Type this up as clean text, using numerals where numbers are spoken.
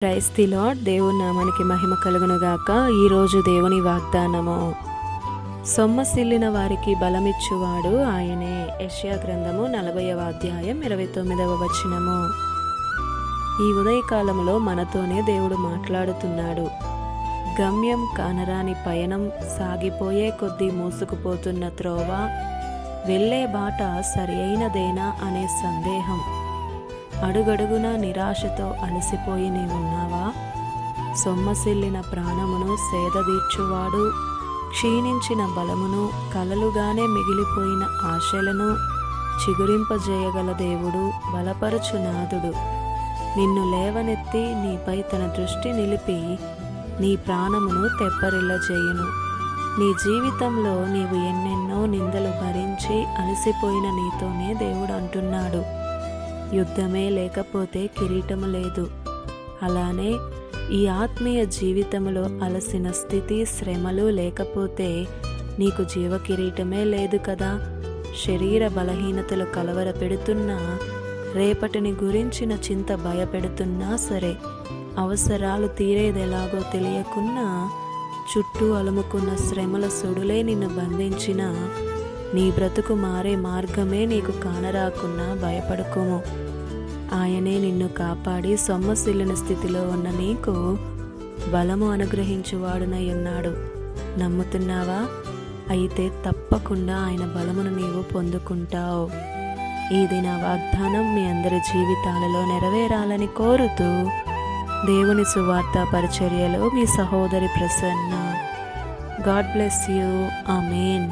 Praise the lord. దేవుని నామానికి మహిమ కలుగునుగాక. ఈరోజు దేవుని వాగ్దానము, సొమ్మసిల్లిన వారికి బలమిచ్చువాడు ఆయనే. యెషయా గ్రంథము 40వ అధ్యాయం 29వ వచనము. ఈ ఉదయకాలంలో మనతోనే దేవుడు మాట్లాడుతున్నాడు. గమ్యం కానరాని పయనం, సాగిపోయే కొద్దీ మూసుకుపోతున్న త్రోవ, వెళ్ళే బాట సరి అయినదేనా అనే సందేహం, అడుగడుగునా నిరాశతో అలసిపోయి నీవున్నావా? సొమ్మసిల్లిన ప్రాణమును సేదదీర్చువాడు, క్షీణించిన బలమును, కలలుగానే మిగిలిపోయిన ఆశలను చిగురింపజేయగల దేవుడు, బలపరచునాథుడు. నిన్ను లేవనెత్తి నీపై తన దృష్టి నిలిపి నీ ప్రాణమును తెప్పరిల్లజేయును. నీ జీవితంలో నీవు ఎన్నెన్నో నిందలు భరించి అలసిపోయిన నీతోనే దేవుడు అంటున్నాడు, యుద్ధమే లేకపోతే కిరీటము లేదు. అలానే ఈ ఆత్మీయ జీవితంలో అలసిన స్థితి, శ్రమలు లేకపోతే నీకు జీవ కిరీటమే లేదు కదా. శరీర బలహీనతలు కలవర పెడుతున్నా, రేపటిని గురించిన చింత భయపెడుతున్నా సరే, అవసరాలు తీరేదెలాగో తెలియకున్నా, చుట్టూ అలుముకున్న శ్రమల సుడులే నిన్ను బంధించిన, నీ బ్రతుకు మారే మార్గమే నీకు కానరాకున్నా భయపడుకోము. ఆయనే నిన్ను కాపాడి సొమ్మసిల్లిన స్థితిలో ఉన్న నీకు బలము అనుగ్రహించువాడునై ఉన్నాడు. నమ్ముతున్నావా? అయితే తప్పకుండా ఆయన బలమును నీవు పొందుకుంటావు. ఇది నా వాగ్దానం మీ అందరి జీవితాలలో నెరవేరాలని కోరుతూ, దేవుని సువార్త పరిచర్యలో మీ సహోదరి Prasanna. God bless you. Amen.